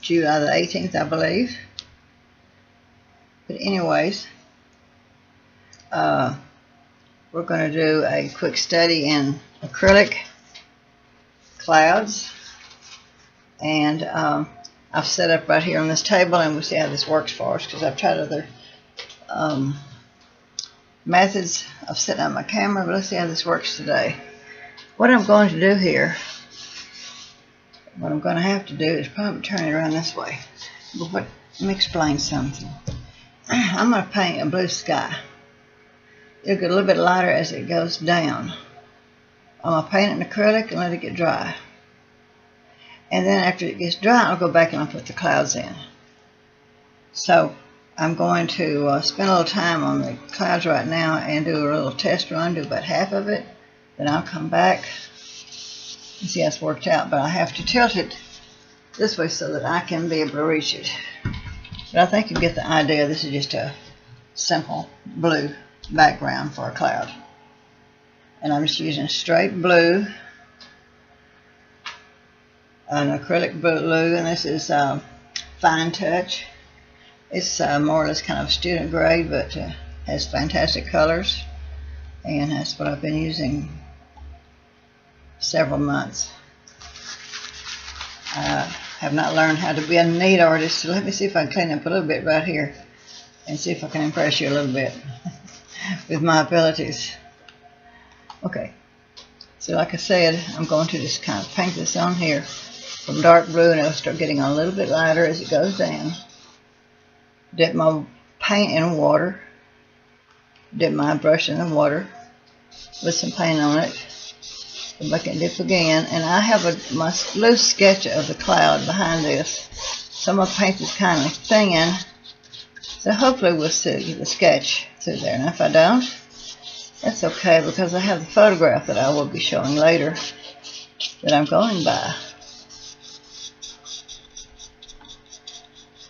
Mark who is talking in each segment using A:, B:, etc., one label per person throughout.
A: July the 18th, I believe. But anyways, we're going to do a quick study in acrylic clouds. And I've set up right here on this table, and we'll see how this works for us, because I've tried other methods of setting up my camera, but let's see how this works today. What I'm going to do here, what I'm going to have to do is probably turn it around this way. But let me explain something. I'm going to paint a blue sky. It'll get a little bit lighter as it goes down. I'm going to paint it in acrylic and let it get dry. And then after it gets dry, I'll go back and I'll put the clouds in. So I'm going to spend a little time on the clouds right now and do a little test run, do about half of it. Then I'll come back and see how it's worked out. But I have to tilt it this way so that I can be able to reach it. But I think you get the idea. This is just a simple blue background for a cloud. And I'm just using straight blue, an acrylic blue, and this is Fine Touch. It's more or less kind of student grade, but has fantastic colors, and that's what I've been using several months. I have not learned how to be a neat artist, so let me see if I can clean up a little bit right here and see if I can impress you a little bit with my abilities. Okay, so like I said, I'm going to just kind of paint this on here from dark blue, and it'll start getting a little bit lighter as it goes down. Dip my paint in water. Dip my brush in the water with some paint on it. Go back and dip again. And I have my loose sketch of the cloud behind this. So I'm going to paint this kind of thin. So hopefully we'll see the sketch through there. And if I don't, that's okay, because I have the photograph that I will be showing later that I'm going by.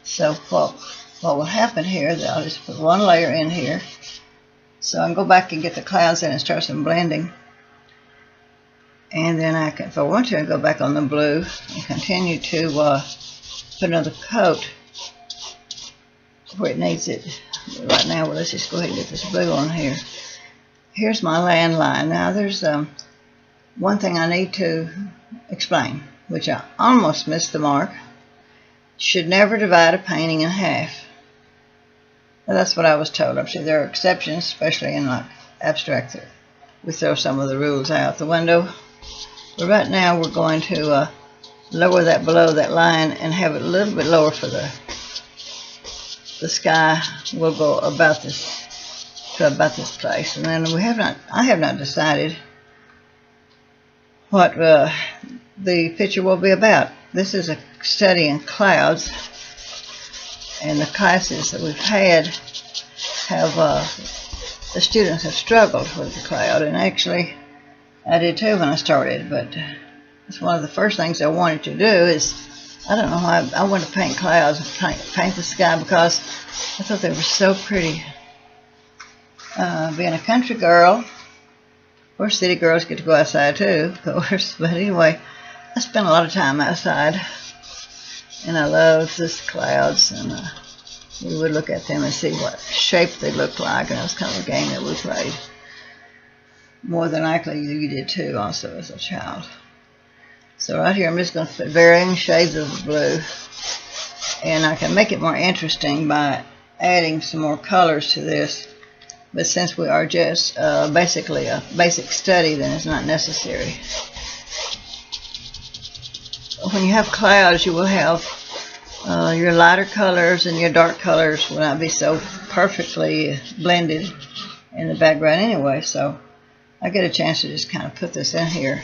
A: So what will happen here is I'll just put one layer in here. So I can go back and get the clouds in and start some blending. And then I can, if I want to, go back on the blue and continue to put another coat where it needs it. Right now, well, let's just go ahead and get this blue on here. Here's my landline. Now there's one thing I need to explain, which I almost missed the mark. Should never divide a painting in half. Now, that's what I was told. I'm sure there are exceptions, especially in like abstract. We throw some of the rules out the window. But right now we're going to lower that below that line and have it a little bit lower for the sky. Will go about this to about this place, and then I have not decided what the picture will be about. This is a study in clouds, and the classes that we've had have the students have struggled with the cloud, and actually I did too when I started. But it's one of the first things I wanted to do is, I don't know why I wanted to paint clouds, paint the sky, because I thought they were so pretty. Being a country girl, of course city girls get to go outside too, of course, but anyway, I spent a lot of time outside, and I loved the clouds, and we would look at them and see what shape they looked like, and it was kind of a game that we played. More than likely you did too, also, as a child. So right here I'm just going to put varying shades of blue, and I can make it more interesting by adding some more colors to this, but since we are just basically a basic study, then it's not necessary. When you have clouds, you will have your lighter colors, and your dark colors will not be so perfectly blended in the background anyway. So I get a chance to just kind of put this in here.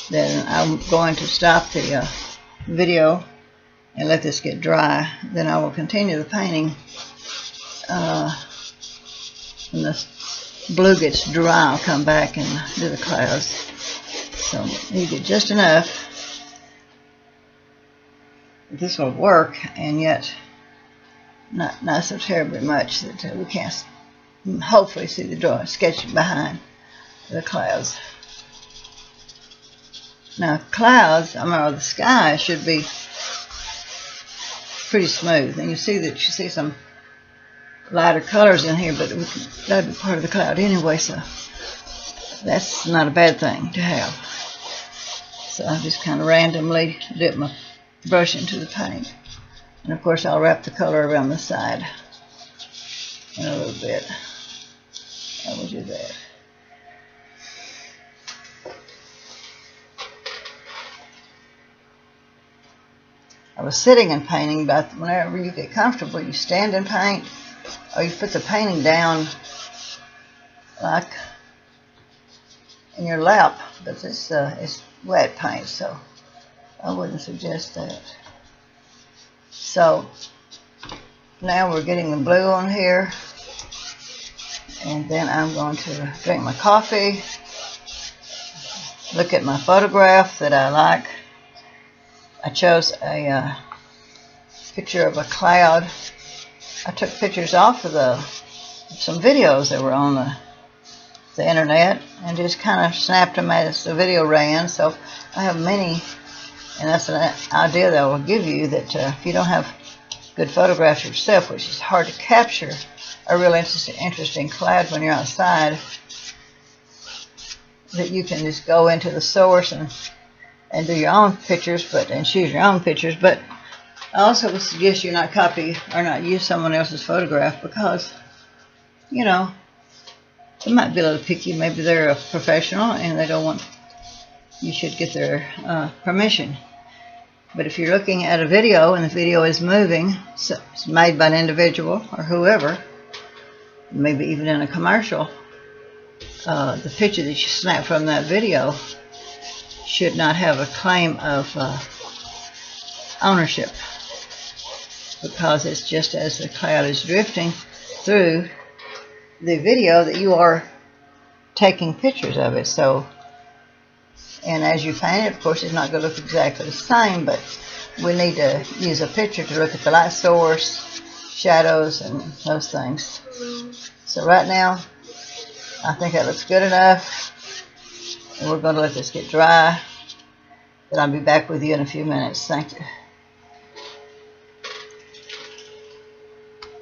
A: Then I'm going to stop the video and let this get dry. Then I will continue the painting. When the blue gets dry, I'll come back and do the clouds. So you get just enough. This will work, and yet not so terribly much that we can't hopefully see the sketch behind the clouds. Now clouds, or the sky, should be pretty smooth. And you see that you see some lighter colors in here, but that'd be part of the cloud anyway, so that's not a bad thing to have. So I just kind of randomly dip my brush into the paint. And of course I'll wrap the color around the side in a little bit. I will do that. I was sitting and painting, but whenever you get comfortable, you stand and paint, or you put the painting down like in your lap, but it's wet paint, so I wouldn't suggest that. So now we're getting the blue on here, and then I'm going to drink my coffee, look at my photograph that I like. I chose a picture of a cloud. I took pictures off of some videos that were on the internet and just kind of snapped them as the video ran. So I have many, and that's an idea that I will give you, that if you don't have good photographs yourself, which is hard to capture a real interesting cloud when you're outside, that you can just go into the source and do your own pictures, and choose your own pictures. But I also would suggest you not copy or not use someone else's photograph, because, you know, they might be a little picky. Maybe they're a professional and they don't want, you should get their permission. But if you're looking at a video and the video is moving, so it's made by an individual or whoever, maybe even in a commercial, the picture that you snap from that video should not have a claim of ownership, because it's just as the cloud is drifting through the video that you are taking pictures of it. So, and as you paint it, of course, it's not going to look exactly the same, but we need to use a picture to look at the light source, shadows, and those things. So right now, I think that looks good enough. And we're going to let this get dry. Then I'll be back with you in a few minutes. Thank you.